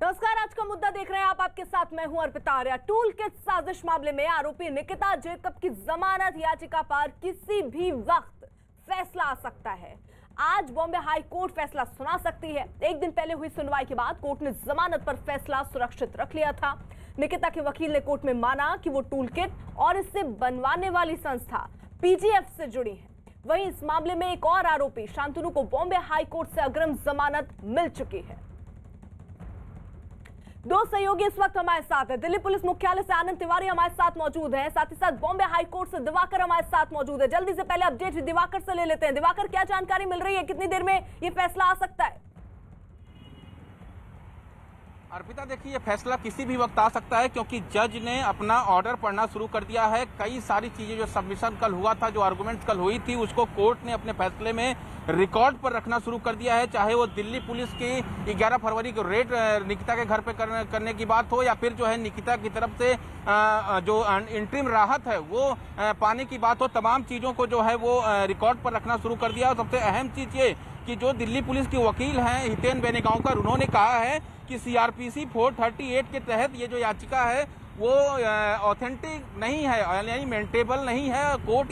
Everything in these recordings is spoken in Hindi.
नमस्कार, आज का मुद्दा देख रहे हैं आप। आपके साथ मैं हूं अर्पिता आर्या। टूल किट साजिश मामले में आरोपी निकिता जैकब की जमानत याचिका पर किसी भी वक्त फैसला आ सकता है। आज बॉम्बे हाई कोर्ट फैसला सुना सकती है। एक दिन पहले हुई सुनवाई के बाद कोर्ट ने जमानत पर फैसला सुरक्षित रख लिया था। निकिता के वकील ने कोर्ट में माना कि वो टूल किट और इससे बनवाने वाली संस्था पीजीएफ से जुड़ी है। वहीं इस मामले में एक और आरोपी शांतनु को बॉम्बे हाई कोर्ट से अग्रिम जमानत मिल चुकी है। दो सहयोगी इस वक्त हमारे साथ है। दिल्ली पुलिस मुख्यालय से आनंद तिवारी हमारे साथ मौजूद हैं, साथ ही साथ बॉम्बे हाई कोर्ट से दिवाकर हमारे साथ मौजूद है। जल्दी से पहले अपडेट दिवाकर से ले लेते हैं। दिवाकर, क्या जानकारी मिल रही है, कितनी देर में ये फैसला आ सकता है? अर्पिता, देखिए, ये फैसला किसी भी वक्त आ सकता है क्योंकि जज ने अपना ऑर्डर पढ़ना शुरू कर दिया है। कई सारी चीजें जो सबमिशन कल हुआ था, जो आर्गुमेंट्स कल हुई थी, उसको कोर्ट ने अपने फैसले में रिकॉर्ड पर रखना शुरू कर दिया है। चाहे वो दिल्ली पुलिस की 11 फरवरी को रेड निकिता के घर पे करने की बात हो, या फिर जो है निकिता की तरफ से जो इंटरिम राहत है वो पाने की बात हो, तमाम चीजों को जो है वो रिकॉर्ड पर रखना शुरू कर दिया। और सबसे अहम चीज ये कि जो दिल्ली पुलिस के वकील हैं हितेन बेनेगांवकर, उन्होंने कहा है कि सीआरपीसी 438 के तहत ये जो याचिका है वो ऑथेंटिक नहीं है, यानी मेंटेबल नहीं है। कोर्ट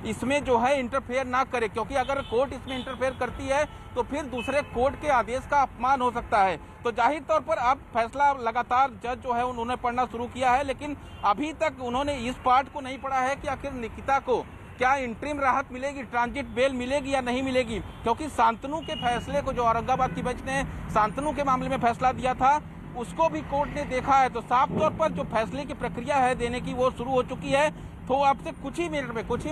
इसमें जो है इंटरफेयर ना करे, क्योंकि अगर कोर्ट इसमें इंटरफेयर करती है तो फिर दूसरे कोर्ट के आदेश का अपमान हो सकता है। तो जाहिर तौर पर अब फैसला लगातार जज जो है उन्होंने पढ़ना शुरू किया है, लेकिन अभी तक उन्होंने इस पार्ट को नहीं पढ़ा है कि आखिर निकिता को क्या इंटरिम राहत मिलेगी, ट्रांजिट बेल मिलेगी या नहीं मिलेगी। क्योंकि शांतनु के फैसले को, जो औरंगाबाद की बेंच ने शांतनु के मामले में फैसला दिया था, उसको भी कोर्ट ने देखा है। तो साफ तौर पर जो फैसले की प्रक्रिया है देने की वो शुरू हो चुकी है। तो अब से कुछ ही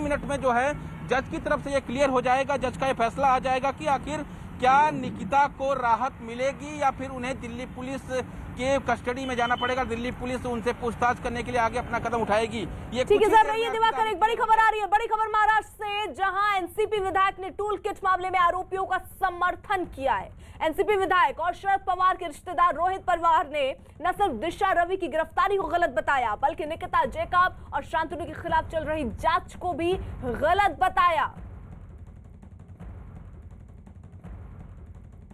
मिनट में जो है जज की तरफ से ये क्लियर हो जाएगा, जज का ये फैसला आ जाएगा कि आखिर क्या निकिता को राहत मिलेगी या फिर उन्हें दिल्ली पुलिस के कस्टडी में जाना पड़ेगा, दिल्ली पुलिस उनसे पूछताछ करने के लिए आगे अपना कदम उठाएगी। ये ठीक है सर, रहिए दिवाकर। एक बड़ी खबर आ रही है, बड़ी खबर महाराष्ट्र से, जहां एनसीपी विधायक ने टूल किट मामले में आरोपियों का समर्थन किया है। एनसीपी विधायक और शरद पवार के रिश्तेदार रोहित पवार ने न सिर्फ दिशा रवि की गिरफ्तारी को गलत बताया, बल्कि निकिता जैकब और शांतनु के खिलाफ चल रही जांच को भी गलत बताया।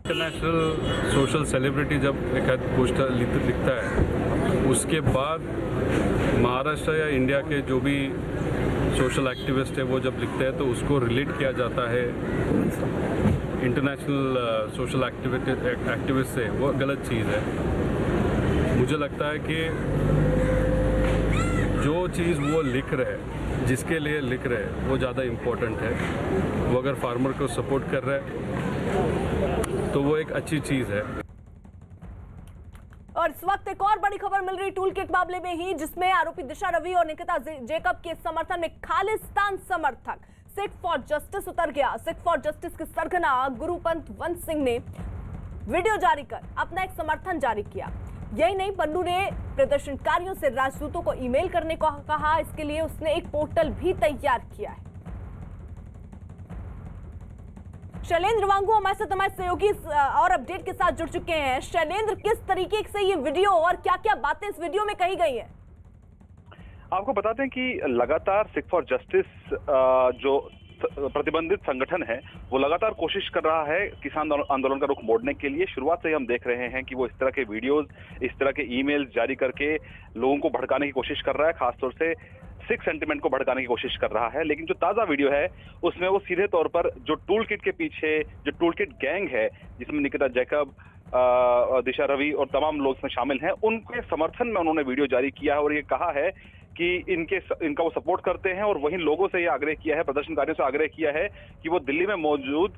इंटरनेशनल सोशल सेलिब्रिटी जब एक पोस्टर लिखता है, उसके बाद महाराष्ट्र या इंडिया के जो भी सोशल एक्टिविस्ट है वो जब लिखते हैं तो उसको रिलेट किया जाता है इंटरनेशनल सोशल एक्टिविस्ट से, वो गलत चीज़ है। मुझे लगता है कि जो चीज़ वो लिख रहे हैं, जिसके लिए लिख रहे हैं, वो ज़्यादा इम्पोर्टेंट है। वो अगर फार्मर को सपोर्ट कर रहे हैं तो वो एक अच्छी चीज़ है। और इस वक्त एक और बड़ी खबर मिल रही टूल किट मामले में ही, जिसमें आरोपी दिशा रवि और निकिता जैकब के समर्थन में खालिस्तान समर्थक सिख फॉर जस्टिस उतर गया। सिख फॉर जस्टिस के सरगना गुरुपंत वंश सिंह ने वीडियो जारी कर अपना एक समर्थन जारी किया। यही नहीं, पन्नू ने प्रदर्शनकारियों से राजदूतों को ईमेल करने को कहा। इसके लिए उसने एक पोर्टल भी तैयार किया है। शैलेंद्र वांगू हमारे साथ, हमारे सहयोगी और अपडेट के साथ जुड़ चुके हैं। शैलेंद्र, किस तरीके से ये वीडियो और क्या क्या बातें इस वीडियो में कही गई है? आपको बताते हैं कि लगातार सिख फॉर जस्टिस जो प्रतिबंधित संगठन है वो लगातार कोशिश कर रहा है किसान आंदोलन का रुख मोड़ने के लिए। शुरुआत से ही हम देख रहे हैं कि वो इस तरह के वीडियोस, इस तरह के ईमेल जारी करके लोगों को भड़काने की कोशिश कर रहा है, खासतौर से सिख सेंटिमेंट को भड़काने की कोशिश कर रहा है। लेकिन जो ताजा वीडियो है उसमें वो सीधे तौर पर जो टूल किट के पीछे जो टूल किट गैंग है, जिसमें निकिता जैकब, दिशा रवि और तमाम लोग इसमें शामिल हैं, उनके समर्थन में उन्होंने वीडियो जारी किया है और ये कहा है कि इनका वो सपोर्ट करते हैं। और वहीं लोगों से ये आग्रह किया है, प्रदर्शनकारियों से आग्रह किया है कि वो दिल्ली में मौजूद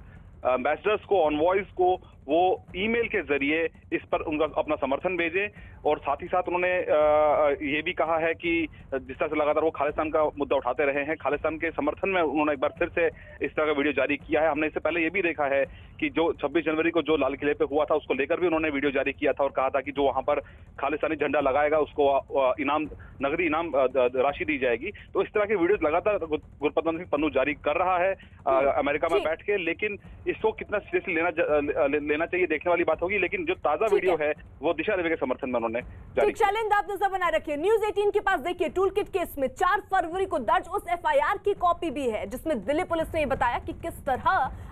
एम्बेसडर्स को, ऑनवॉयज को वो ईमेल के जरिए इस पर उनका अपना समर्थन भेजें। और साथ ही साथ उन्होंने ये भी कहा है कि जिस तरह से लगातार वो खालिस्तान का मुद्दा उठाते रहे हैं, खालिस्तान के समर्थन में उन्होंने एक बार फिर से इस तरह का वीडियो जारी किया है। हमने इससे पहले ये भी देखा है कि जो 26 जनवरी को जो लाल किले पे हुआ था उसको लेकर भी उन्होंने वीडियो जारी किया था और कहा था कि जो वहां पर खालिस्तानी झंडा लगाएगा उसको नगदी इनाम राशि दी जाएगी। तो इस तरह के वीडियो लगातार गुरपतवंत सिंह पन्नू जारी कर रहा है अमेरिका में बैठ के, लेकिन इसको कितना सीरियसली लेना चाहिए देखने वाली बात होगी। लेकिन जो ताजा वीडियो है वो दिशा रवि के समर्थन में उन्होंने जारी किया। चैलेंज आप नजर बनाए रखिए। न्यूज़ 18 के पास देखिए, टूल किट केस में 4 फरवरी को दर्ज उस एफआईआर की कॉपी भी है जिसमें दिल्ली पुलिस ने बताया कि किस तरह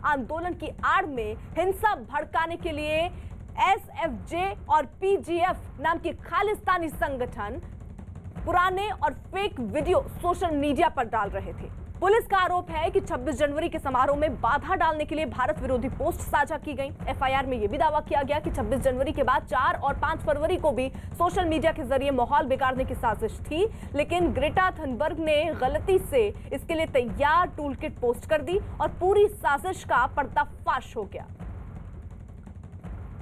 आंदोलन की आड़ में हिंसा भड़काने के लिए एसएफजे और पीजीएफ नाम की खालिस्तानी संगठन पुराने और फेक वीडियो सोशल मीडिया पर डाल रहे थे। पुलिस का आरोप है कि 26 जनवरी के समारोह में बाधा डालने के लिए भारत विरोधी पोस्ट साझा की गई। एफआईआर में यह भी दावा किया गया कि 26 जनवरी के बाद 4 और 5 फरवरी को भी सोशल मीडिया के जरिए माहौल बिगाड़ने की साजिश थी, लेकिन ग्रेटा थनबर्ग ने गलती से इसके लिए तैयार टूलकिट पोस्ट कर दी और पूरी साजिश का पर्दाफाश हो गया।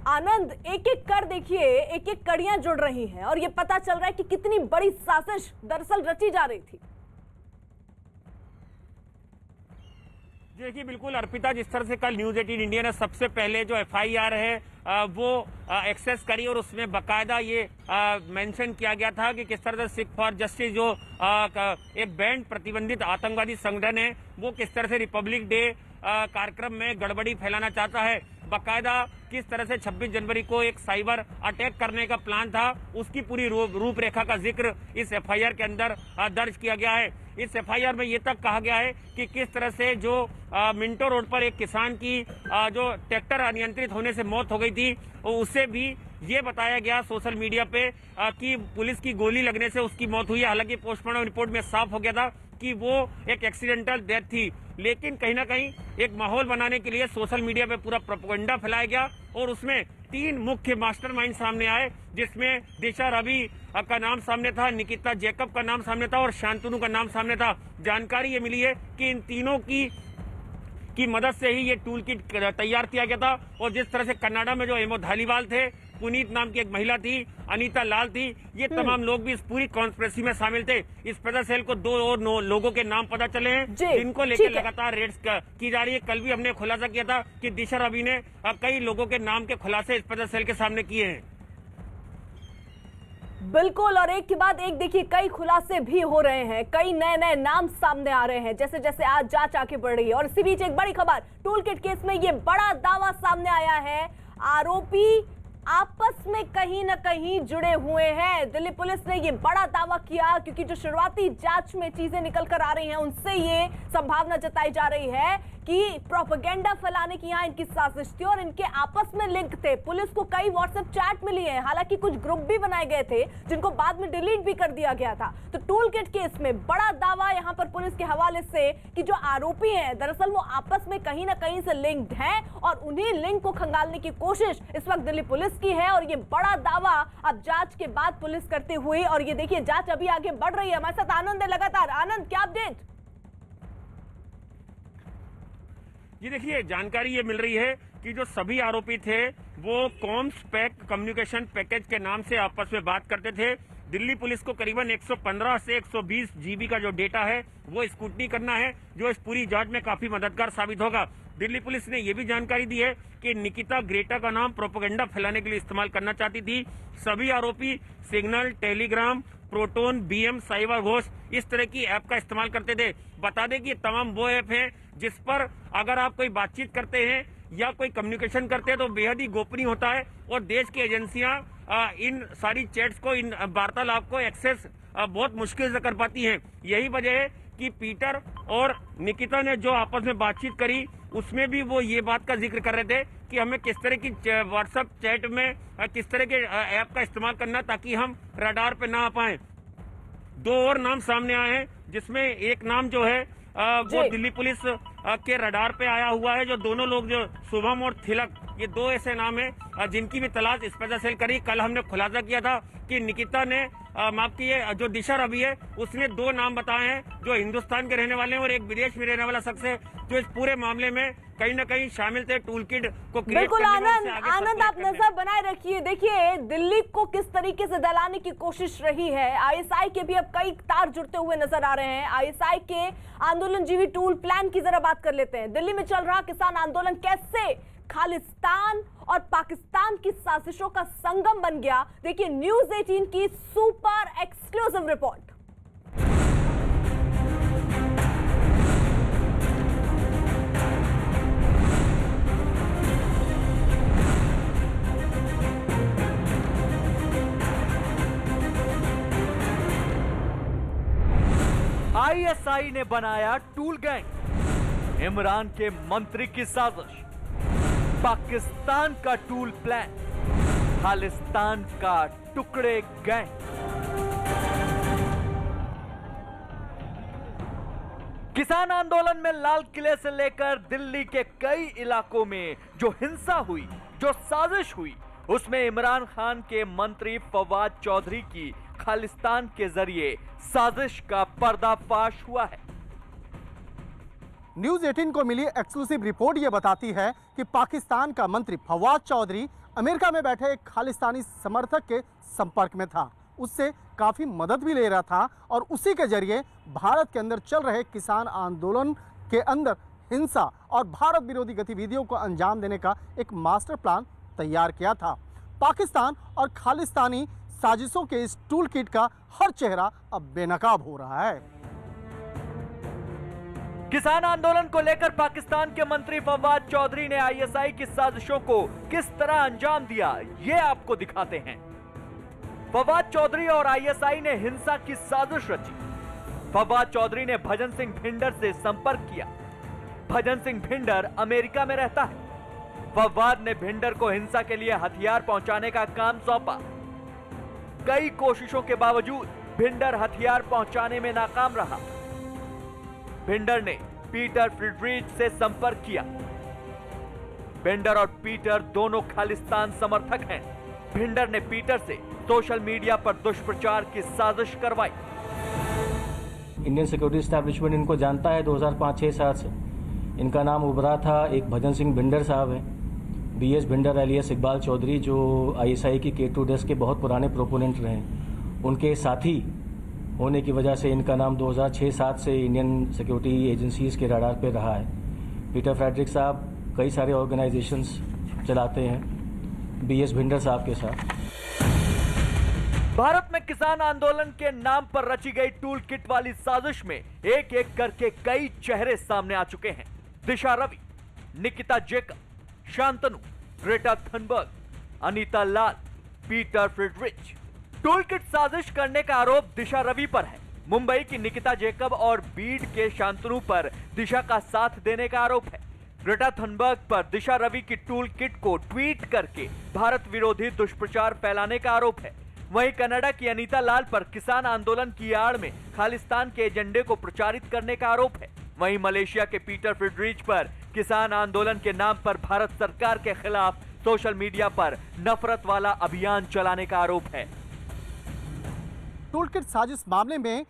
आनंद, एक एक कर देखिए, एक एक कड़ियां जुड़ रही हैं और यह पता चल रहा है कि कितनी बड़ी साजिश दरअसल रची जा रही थी। देखिए बिल्कुल अर्पिता, जिस तरह से कल न्यूज 18 इंडिया ने सबसे पहले जो एफआईआर है वो एक्सेस करी और उसमें बकायदा ये मेंशन किया गया था कि किस तरह से सिख फॉर जस्टिस जो एक बैंड प्रतिबंधित आतंकवादी संगठन है वो किस तरह से रिपब्लिक डे कार्यक्रम में गड़बड़ी फैलाना चाहता है। बकायदा किस तरह से 26 जनवरी को एक साइबर अटैक करने का प्लान था, उसकी पूरी रूपरेखा का जिक्र इस एफआईआर के अंदर दर्ज किया गया है। इस एफआईआर में ये तक कहा गया है कि किस तरह से जो मिंटो रोड पर एक किसान की जो ट्रैक्टर अनियंत्रित होने से मौत हो गई थी, उससे भी ये बताया गया सोशल मीडिया पे कि पुलिस की गोली लगने से उसकी मौत हुई है। हालांकि पोस्टमार्टम रिपोर्ट में साफ हो गया था कि वो एक एक्सीडेंटल डेथ थी, लेकिन कहीं ना कहीं एक माहौल बनाने के लिए सोशल मीडिया पे पूरा प्रोपेगेंडा फैलाया गया और उसमें 3 मुख्य मास्टरमाइंड सामने आए, जिसमें दिशा रवि का नाम सामने था, निकिता जैकब का नाम सामने था और शांतनु का नाम सामने था। जानकारी ये मिली है कि इन तीनों की मदद से ही ये टूल किट तैयार किया गया था और जिस तरह से कनाडा में जो एमो धालीवाल थे, पुनीत नाम की एक महिला थी, अनीता लाल थी, ये तमाम लोग भी इस पूरी कॉन्स्पिरेसी में शामिल थे। इस स्पेशल सेल को 2 और लोगों के नाम पता चले हैं जिनको लेकर लगातार रेड्स की जा रही है। कल भी हमने खुलासा किया था कि दिशा रवि ने कई लोगों के नाम के खुलासे स्पेशल सेल के सामने किए हैं। बिल्कुल, और एक के बाद एक देखिए कई खुलासे भी हो रहे हैं, कई नए नए नाम सामने आ रहे हैं जैसे जैसे आज जांच आगे बढ़ रही है। और इसी बीच एक बड़ी खबर, टूलकिट केस में ये बड़ा दावा सामने आया है, आरोपी आपस में कहीं न कहीं जुड़े हुए हैं। दिल्ली पुलिस ने ये बड़ा दावा किया क्योंकि जो शुरुआती जांच में चीजें निकल कर आ रही हैं उनसे ये संभावना जताई जा रही है कि प्रोपेगेंडा फैलाने की यहाँ इनकी साजिश थी और इनके आपस में लिंक थे। पुलिस को कई व्हाट्सएप चैट मिली है, हालांकि कुछ ग्रुप भी बनाए गए थे जिनको बाद में डिलीट भी कर दिया गया था। तो टूलकिट केस में बड़ा दावा यहाँ पर पुलिस के हवाले से कि जो आरोपी हैं दरअसल वो आपस में कहीं ना कहीं से लिंक्ड हैं और उन्हीं लिंक को खंगालने की कोशिश इस वक्त दिल्ली पुलिस की है। और ये बड़ा दावा अब जांच के बाद पुलिस करते हुए, और ये देखिए जांच अभी आगे बढ़ रही है। हमारे साथ आनंद है लगातार। आनंद, क्या अपडेट? जी देखिए, जानकारी ये मिल रही है कि जो सभी आरोपी थे वो कॉम्स पैक कम्युनिकेशन पैकेज के नाम से आपस में बात करते थे। दिल्ली पुलिस को करीबन 115 से 120 जीबी का जो डेटा है वो स्क्रूटनी करना है, जो इस पूरी जांच में काफी मददगार साबित होगा। दिल्ली पुलिस ने यह भी जानकारी दी है कि निकिता ग्रेटा का नाम प्रोपेगेंडा फैलाने के लिए इस्तेमाल करना चाहती थी। सभी आरोपी Signal, Telegram, Proton, BM, CyberGhost इस तरह की ऐप का इस्तेमाल करते थे। बता दें कि ये तमाम वो ऐप हैं जिस पर अगर आप कोई बातचीत करते हैं या कोई कम्युनिकेशन करते हैं तो बेहद ही गोपनीय होता है और देश की एजेंसियां इन सारी चैट्स को, इन वार्तालाप को एक्सेस बहुत मुश्किल से कर पाती हैं। यही वजह है कि पीटर और निकिता ने जो आपस में बातचीत करी उसमें भी वो ये बात का जिक्र कर रहे थे कि हमें किस तरह की व्हाट्सएप चैट में किस तरह के ऐप का इस्तेमाल करना ताकि हम रडार पे ना आ पाए। 2 और नाम सामने आए हैं जिसमें एक नाम जो है वो दिल्ली पुलिस के रडार पे आया हुआ है। जो दोनों लोग जो शुभम और थिलक, ये 2 ऐसे नाम हैं जिनकी भी तलाश स्पेशल सेल करी। कल हमने खुलासा किया था कि निकिता ने माफ कीजिए, जो दिशा रवि है उसने 2 नाम बताए हैं जो हिंदुस्तान के रहने वाले हैं और एक विदेश में रहने वाला शख्स है जो इस पूरे मामले में कहीं ना कहीं शामिल थे। टूलकिट को बिल्कुल आनंद आप नजर बनाए रखिए। देखिए दिल्ली को किस तरीके से दलाने की कोशिश रही है। आईएसआई के भी अब कई तार जुड़ते हुए नजर आ रहे हैं। आईएसआई के आंदोलनजीवी टूल प्लान की जरा बात कर लेते हैं। दिल्ली में चल रहा किसान आंदोलन कैसे खालिस्तान और पाकिस्तान की साजिशों का संगम बन गया, देखिए न्यूज 18 की सुपर एक्सक्लूसिव रिपोर्ट। आईएसआई ने बनाया टूल गैंग, इमरान के मंत्री की साजिश, पाकिस्तान का टूल प्लान। खालिस्तान का टुकड़े गैंग। किसान आंदोलन में लाल किले से लेकर दिल्ली के कई इलाकों में जो हिंसा हुई, जो साजिश हुई, उसमें इमरान खान के मंत्री फवाद चौधरी की खालिस्तान के जरिए साजिश का पर्दाफाश हुआ है। न्यूज 18 को मिली एक्सक्लूसिव रिपोर्ट यह बताती है कि पाकिस्तान का मंत्री फवाद चौधरी अमेरिका में बैठे एक खालिस्तानी समर्थक के संपर्क में था, उससे काफी मदद भी ले रहा था और उसी के जरिए भारत के अंदर चल रहे किसान आंदोलन के अंदर हिंसा और भारत विरोधी गतिविधियों को अंजाम देने का एक मास्टर प्लान तैयार किया था। पाकिस्तान और खालिस्तानी साजिशों के इस टूल किट का हर चेहरा अब बेनकाब हो रहा है। किसान आंदोलन को लेकर पाकिस्तान के मंत्री फवाद चौधरी ने आईएसआई की साजिशों को किस तरह अंजाम दिया, ये आपको दिखाते हैं। फवाद चौधरी और आईएसआई ने हिंसा की साजिश रची। फवाद चौधरी ने भजन सिंह भिंडर से संपर्क किया। भजन सिंह भिंडर अमेरिका में रहता है। फवाद ने भिंडर को हिंसा के लिए हथियार पहुंचाने का काम सौंपा। कई कोशिशों के बावजूद भिंडर हथियार पहुंचाने में नाकाम रहा। भिंडर ने पीटर फ्रिडरिच से संपर्क किया। भिंडर और पीटर दोनों खालिस्तान समर्थक हैं। भिंडर ने पीटर से सोशल मीडिया पर दुष्प्रचार की साजिश करवाई। इंडियन सिक्योरिटी एस्टैब्लिशमेंट इनको जानता है 2005-6 से। इनका नाम उभरा था, एक भजन सिंह भिंडर साहब हैं, बीएस भिंडर एलियस इकबाल चौधरी, जो आईएसआई की K2 डेस्क के बहुत पुराने प्रोपोनेंट रहे। उनके साथी होने की वजह से इनका नाम 2006-7 से इंडियन सिक्योरिटी एजेंसीज के रडार पे रहा है। पीटर फ्रेडरिक साहब कई सारे ऑर्गेनाइजेशंस चलाते हैं बीएस भिंडर साहब के साथ। भारत में किसान आंदोलन के नाम पर रची गई टूल किट वाली साजिश में एक एक करके कई चेहरे सामने आ चुके हैं। Disha Ravi, Nikita Jacob, Shantanu, Greta Thunberg, Anita Lal, Peter Friedrich. Toolkit साजिश करने का आरोप दिशा रवि पर है। मुंबई की निकिता जेकब और बीड के शांतनु पर दिशा का साथ देने का आरोप है। ग्रेटा थनबर्ग पर दिशा रवि की टूल किट को ट्वीट करके भारत विरोधी दुष्प्रचार फैलाने का आरोप है। वहीं कनाडा की अनीता लाल पर किसान आंदोलन की आड़ में खालिस्तान के एजेंडे को प्रचारित करने का आरोप है। वहीं मलेशिया के पीटर फ्रिडरिच पर किसान आंदोलन के नाम पर भारत सरकार के खिलाफ सोशल मीडिया पर नफरत वाला अभियान चलाने का आरोप है। टूल किट साजिश मामले में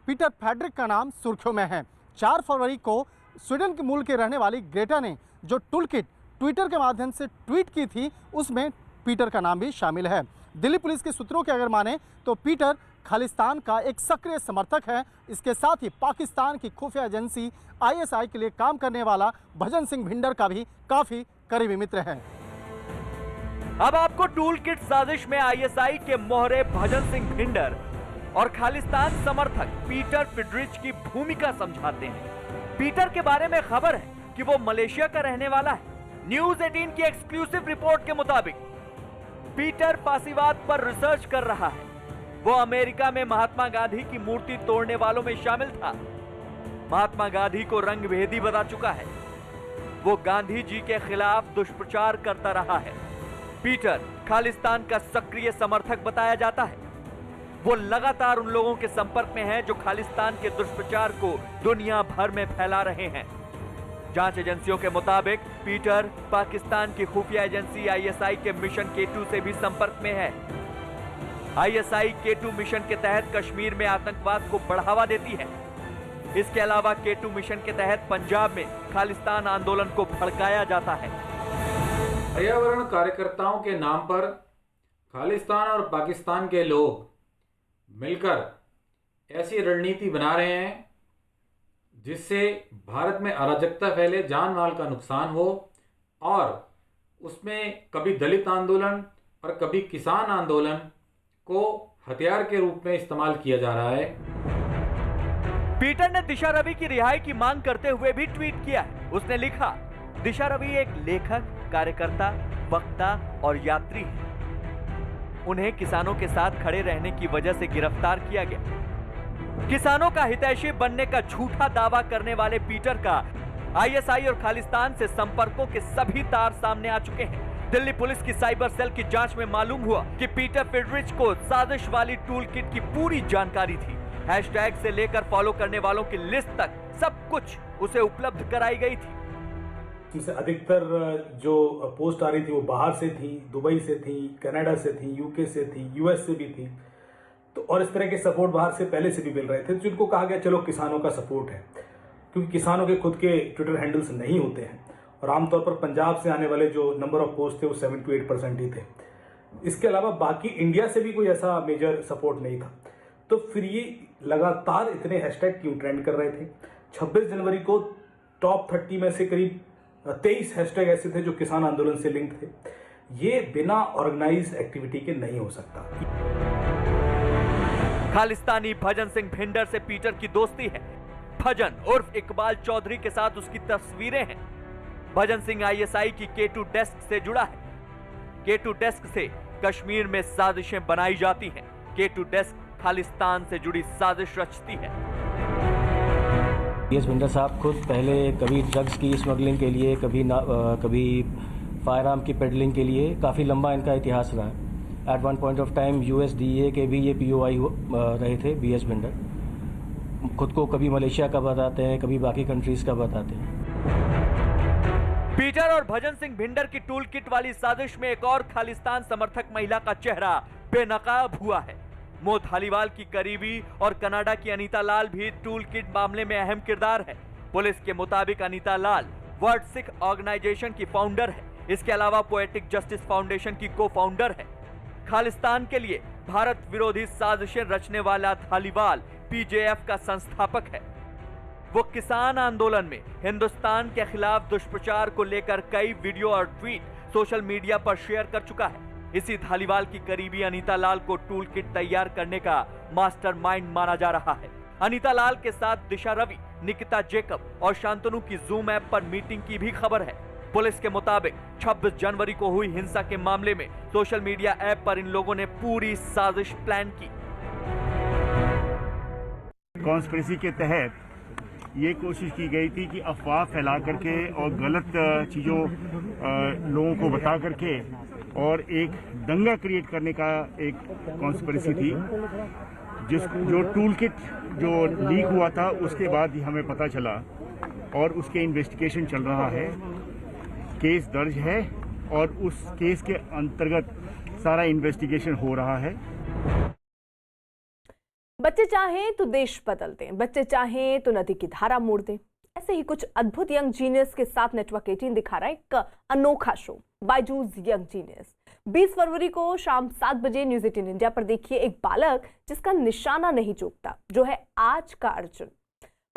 पीटर फ्रेडरिक का नाम सुर्खियों में है। 4 फरवरी को स्वीडन के मूल के रहने वाली ग्रेटा ने जो टूल किट ट्विटर के माध्यम से ट्वीट की थी, उसमें पीटर का नाम भी शामिल है। दिल्ली पुलिस के सूत्रों के अगर माने तो पीटर खालिस्तान का एक सक्रिय समर्थक है। इसके साथ ही पाकिस्तान की खुफिया एजेंसी आईएसआई के लिए काम करने वाला भजन सिंह भिंडर का भी काफी करीबी मित्र है। अब आपको टूल किट साजिश में आईएसआई के मोहरे भजन सिंह भिंडर और खालिस्तान समर्थक पीटर फ्रिडरिच की भूमिका समझाते हैं। पीटर के बारे में खबर है कि वो मलेशिया का रहने वाला है। न्यूज 18 की एक्सक्लूसिव रिपोर्ट के मुताबिक पीटर फांसीवाद पर रिसर्च कर रहा है। वो अमेरिका में महात्मा गांधी की मूर्ति तोड़ने वालों में शामिल था। महात्मा गांधी को रंगभेदी बता चुका है। वो गांधी जी के खिलाफ दुष्प्रचार करता रहा है। पीटर खालिस्तान का सक्रिय समर्थक बताया जाता है। वो लगातार उन लोगों के संपर्क में है जो खालिस्तान के दुष्प्रचार को दुनिया भर में फैला रहे हैं। जांच एजेंसियों के मुताबिक पीटर पाकिस्तान की खुफिया एजेंसी आईएसआई के मिशन K2 से भी संपर्क में है। आईएसआई K2 मिशन के तहत कश्मीर में आतंकवाद को बढ़ावा देती है। इसके अलावा K2 मिशन के तहत पंजाब में खालिस्तान आंदोलन को भड़काया जाता है। पर्यावरण कार्यकर्ताओं के नाम पर खालिस्तान और पाकिस्तान के लोग मिलकर ऐसी रणनीति बना रहे हैं जिससे भारत में अराजकता फैले, जान माल का नुकसान हो और उसमें कभी दलित आंदोलन और कभी किसान आंदोलन को हथियार के रूप में इस्तेमाल किया जा रहा है। पीटर ने दिशा रवि की रिहाई की मांग करते हुए भी ट्वीट किया है। उसने लिखा, दिशा रवि एक लेखक, कार्यकर्ता, वक्ता और यात्री है। उन्हें किसानों के साथ खड़े रहने की वजह से गिरफ्तार किया गया। किसानों का हितैषी बनने का झूठा दावा करने वाले पीटर का आईएसआई और खालिस्तान से संपर्कों के सभी तार सामने आ चुके हैं। दिल्ली पुलिस की साइबर सेल की जांच में मालूम हुआ कि पीटर फिडरिच को साजिश वाली टूल किट की पूरी जानकारी थी। हैशटैग से लेकर फॉलो करने वालों की लिस्ट तक सब कुछ उसे उपलब्ध कराई गई थी। इसमें अधिकतर जो पोस्ट आ रही थी वो बाहर से थी, दुबई से थी, कनाडा से थी, यूके से थी, यूएस से भी थी। तो और इस तरह के सपोर्ट बाहर से पहले से भी मिल रहे थे, जिनको कहा गया चलो किसानों का सपोर्ट है, क्योंकि किसानों के खुद के ट्विटर हैंडल्स नहीं होते हैं और आमतौर पर पंजाब से आने वाले जो नंबर ऑफ पोस्ट थे वो 7 to 8% ही थे। इसके अलावा बाकी इंडिया से भी कोई ऐसा मेजर सपोर्ट नहीं था। तो फिर ये लगातार इतने हैशटैग क्यों ट्रेंड कर रहे थे? 26 जनवरी को टॉप 30 में से करीब 23 हैशटैग ऐसे थे जो किसान आंदोलन से लिंक थे। ये बिना ऑर्गेनाइज्ड एक्टिविटी के नहीं हो सकता। खालिस्तानी भजन सिंह भिंडर से पीटर की दोस्ती है। भजन उर्फ इकबाल चौधरी के साथ उसकी तस्वीरें हैं। भजन सिंह ISI की K2 डेस्क से जुड़ा है। K2 डेस्क से कश्मीर में साजिशें बनाई जाती हैं। K2 डेस्क खालिस्तान से जुड़ी साजिश रचती है। BS भिंडर साहब खुद पहले कभी ड्रग्स की स्मगलिंग के लिए, कभी फायर आर्म की पेडलिंग के लिए काफ़ी लंबा इनका इतिहास रहा है। At one point of time USDA के भी ये POI रहे थे BS भिंडर। खुद को कभी मलेशिया का बताते हैं, कभी बाकी कंट्रीज का बताते हैं। पीटर और भजन सिंह भिंडर की टूल किट वाली साजिश में एक और खालिस्तान समर्थक महिला का चेहरा बेनकाब हुआ है। मो धालीवाल की करीबी और कनाडा की अनीता लाल भी टूल किट मामले में अहम किरदार है। पुलिस के मुताबिक अनीता लाल वर्ल्ड सिख ऑर्गेनाइजेशन की फाउंडर है। इसके अलावा पोएटिक जस्टिस फाउंडेशन की को फाउंडर है। खालिस्तान के लिए भारत विरोधी साजिशें रचने वाला धालीवाल PJF का संस्थापक है। वो किसान आंदोलन में हिंदुस्तान के खिलाफ दुष्प्रचार को लेकर कई वीडियो और ट्वीट सोशल मीडिया पर शेयर कर चुका है। इसी धालीवाल की करीबी अनीता लाल को टूल किट तैयार करने का मास्टरमाइंड माना जा रहा है। अनीता लाल के साथ दिशा रवि, निकिता जेकब और शांतनु की जूम ऐप पर मीटिंग की भी खबर है। पुलिस के मुताबिक 26 जनवरी को हुई हिंसा के मामले में सोशल मीडिया ऐप पर इन लोगों ने पूरी साजिश प्लान की। कॉन्स्पिरेसी के तहत ये कोशिश की गई थी कि अफवाह फैला करके और गलत चीज़ों लोगों को बता करके और एक दंगा क्रिएट करने का एक कॉन्स्पिरेसी थी, जो टूल किट जो लीक हुआ था उसके बाद ही हमें पता चला और उसके इन्वेस्टिगेशन चल रहा है। केस दर्ज है और उस केस के अंतर्गत सारा इन्वेस्टिगेशन हो रहा है। बच्चे चाहें तो देश बदल दें, बच्चे चाहें तो नदी की धारा मोड़ दें। ऐसे ही कुछ अद्भुत यंग जीनियस के साथ नेटवर्क 18 दिखा रहा है एक अनोखा शो, बायजूस यंग जीनियस। 20 फरवरी को शाम 7 बजे न्यूज 18 इंडिया पर देखिए एक बालक जिसका निशाना नहीं चूकता, जो है आज का अर्जुन।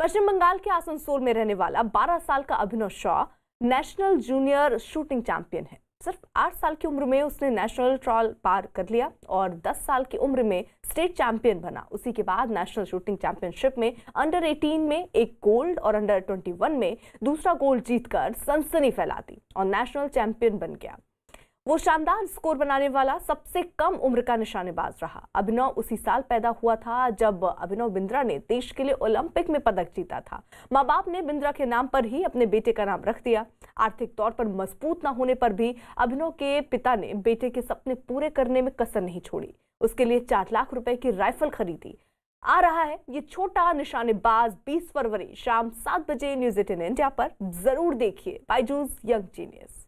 पश्चिम बंगाल के आसनसोल में रहने वाला 12 साल का Abhinav Shaw national junior shooting champion है। सिर्फ 8 साल की उम्र में उसने नेशनल ट्रॉल पार कर लिया और 10 साल की उम्र में स्टेट चैंपियन बना। उसी के बाद नेशनल शूटिंग चैंपियनशिप में अंडर 18 में एक गोल्ड और अंडर 21 में दूसरा गोल्ड जीतकर सनसनी फैला दी और नेशनल चैंपियन बन गया। वो शानदार स्कोर बनाने वाला सबसे कम उम्र का निशानेबाज रहा। अभिनव उसी साल पैदा हुआ था जब अभिनव बिंद्रा ने देश के लिए ओलंपिक में पदक जीता था। माँ बाप ने बिंद्रा के नाम पर ही अपने बेटे का नाम रख दिया। आर्थिक तौर पर मजबूत न होने पर भी अभिनव के पिता ने बेटे के सपने पूरे करने में कसर नहीं छोड़ी। उसके लिए 4 लाख रुपए की राइफल खरीदी। आ रहा है ये छोटा निशानेबाज 20 फरवरी शाम 7 बजे न्यूज 18 इंडिया पर। जरूर देखिए बायजूस यंग जीनियस।